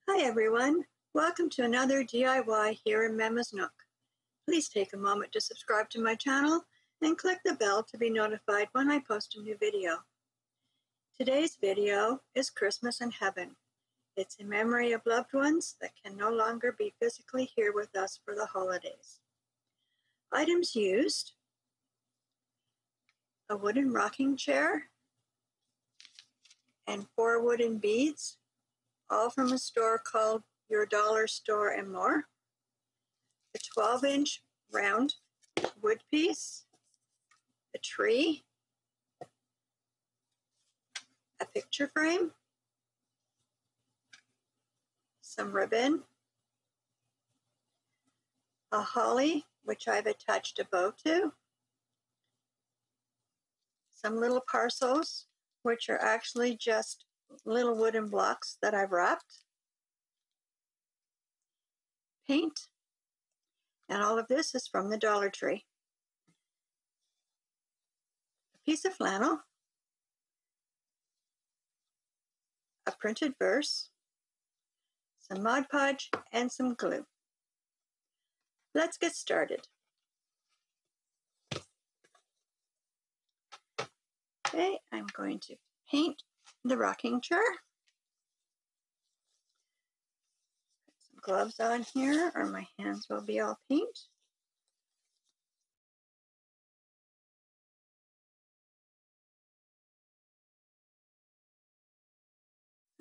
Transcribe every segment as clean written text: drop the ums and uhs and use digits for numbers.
Hi everyone, welcome to another DIY here in Mama's Nook. Please take a moment to subscribe to my channel and click the bell to be notified when I post a new video. Today's video is Christmas in Heaven. It's in memory of loved ones that can no longer be physically here with us for the holidays. Items used: a wooden rocking chair and 4 wooden beads, all from a store called Your Dollar Store and More, a 12-inch round wood piece, a tree, a picture frame, some ribbon, a holly, which I've attached a bow to, some little parcels, which are actually just little wooden blocks that I've wrapped, paint, and all of this is from the Dollar Tree. A piece of flannel, a printed verse, some Mod Podge, and some glue. Let's get started. Okay, I'm going to paint the rocking chair. Put some gloves on here or my hands will be all paint.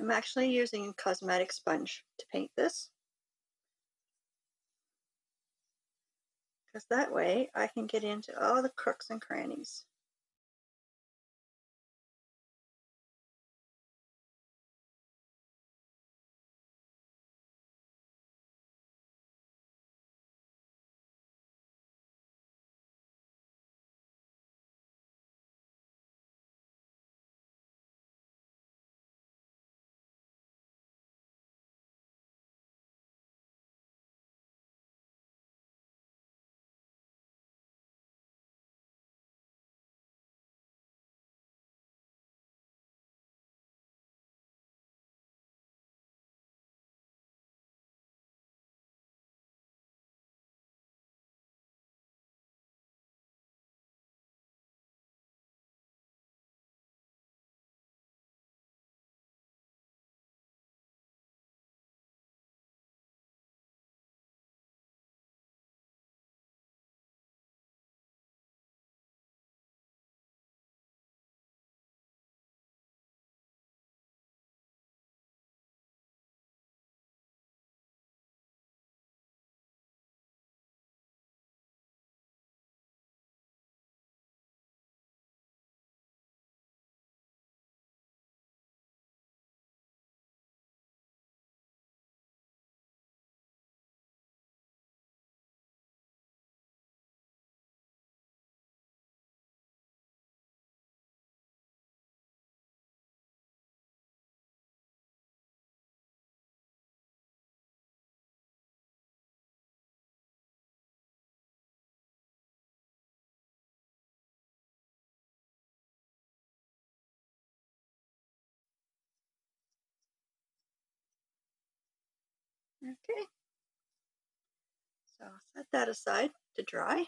I'm actually using a cosmetic sponge to paint this, because that way I can get into all the crooks and crannies. Okay, so I'll set that aside to dry. Get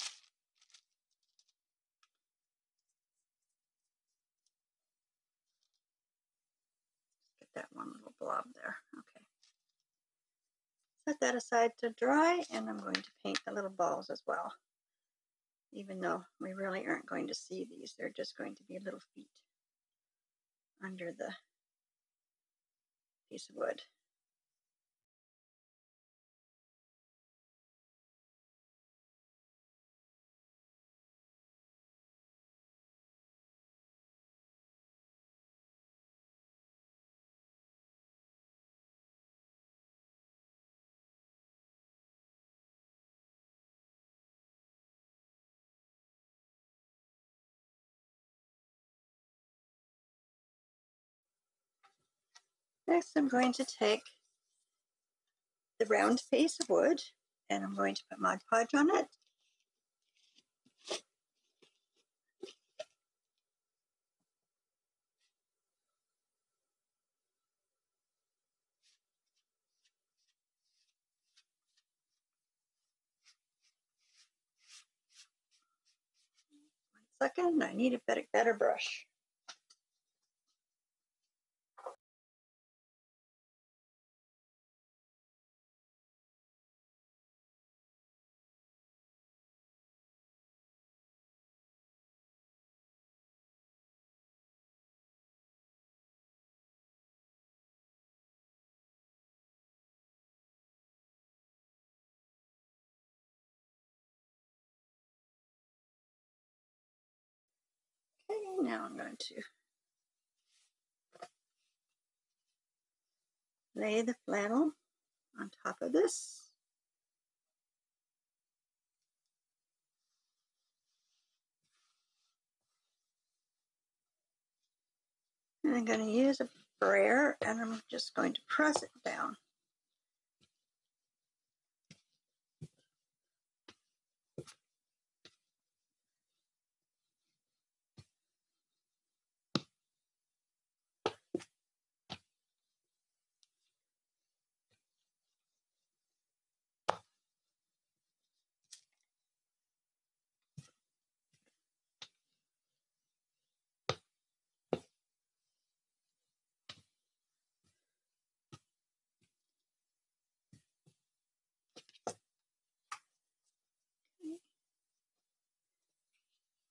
that one little blob there. Okay. Set that aside to dry, and I'm going to paint the little balls as well. Even though we really aren't going to see these, they're just going to be little feet under the piece of wood. Next, I'm going to take the round piece of wood and I'm going to put Mod Podge on it. second. I need a better brush. Okay, now I'm going to lay the flannel on top of this. And I'm going to use a brayer and I'm just going to press it down.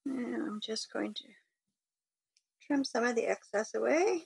And I'm just going to trim some of the excess away.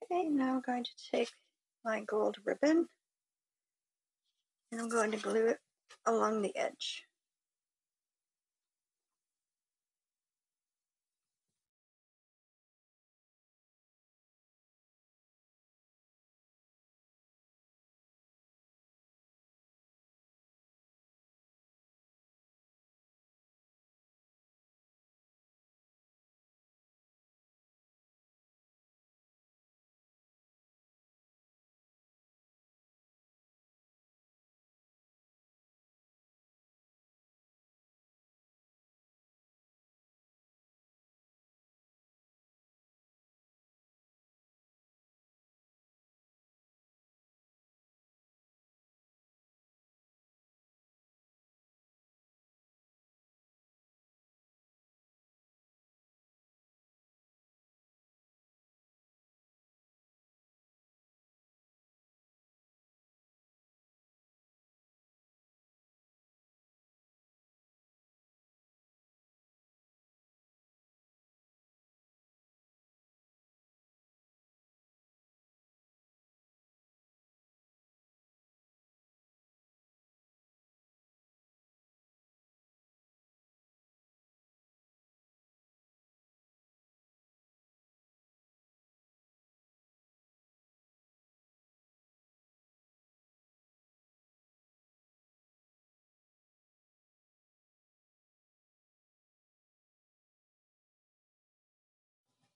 Okay, now I'm going to take my gold ribbon and I'm going to glue it along the edge.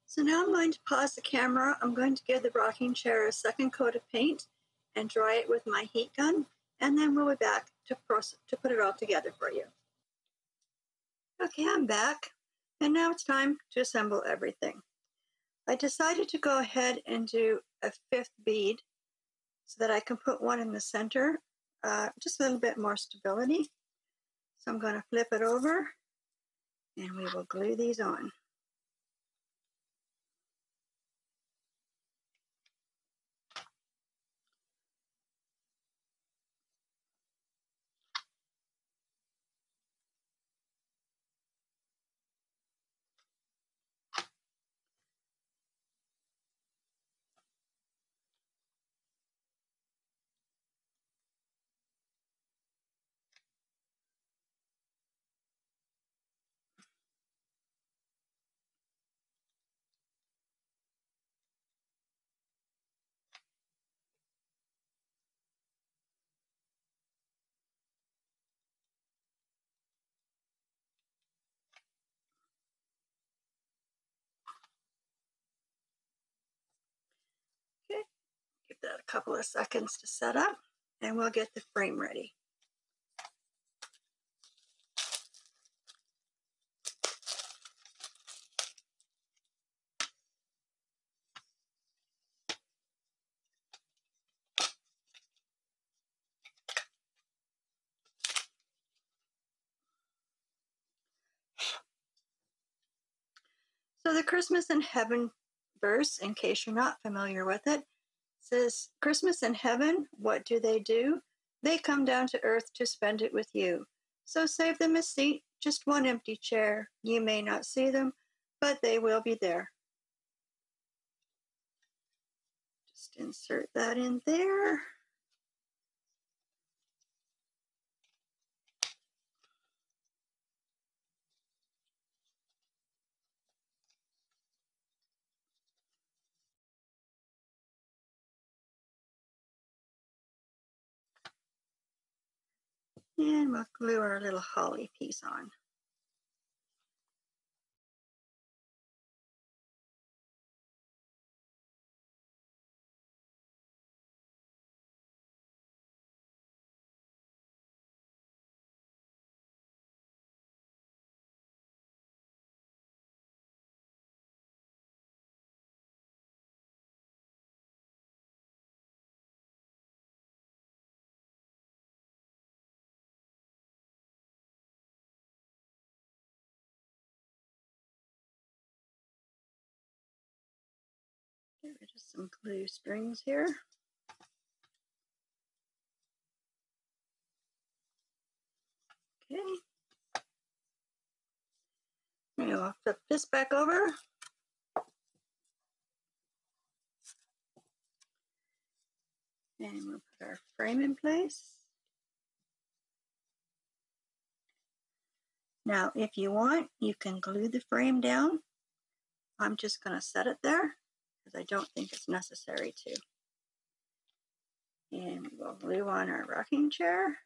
So now I'm going to pause the camera. I'm going to give the rocking chair a second coat of paint and dry it with my heat gun, and then we'll be back to put it all together for you. Okay, I'm back, and now it's time to assemble everything. I decided to go ahead and do a 5th bead so that I can put one in the center, just a little bit more stability. So I'm going to flip it over, and we will glue these on. it a couple of seconds to set up, and we'll get the frame ready. So the Christmas in Heaven verse, in case you're not familiar with it, says, Christmas in heaven, what do? They come down to earth to spend it with you. So save them a seat, just one empty chair. You may not see them, but they will be there. Just insert that in there. And we'll glue our little holly piece on. Get rid of some glue strings here. Okay. Now I'll flip this back over. And we'll put our frame in place. Now, if you want, you can glue the frame down. I'm just going to set it there because I don't think it's necessary to. And we'll glue on our rocking chair.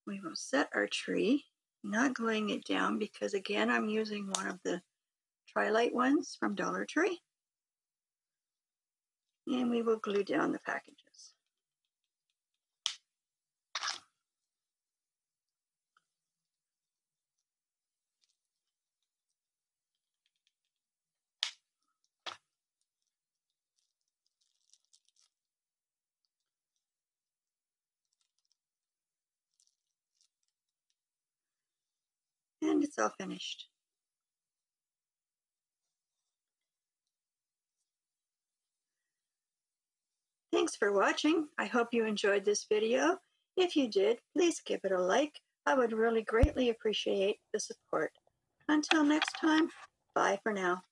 We will set our tree, not gluing it down because again, I'm using one of the Tri-Light ones from Dollar Tree. And we will glue down the packages. And it's all finished. Thanks for watching. I hope you enjoyed this video. If you did, please give it a like. I would really greatly appreciate the support. Until next time, bye for now.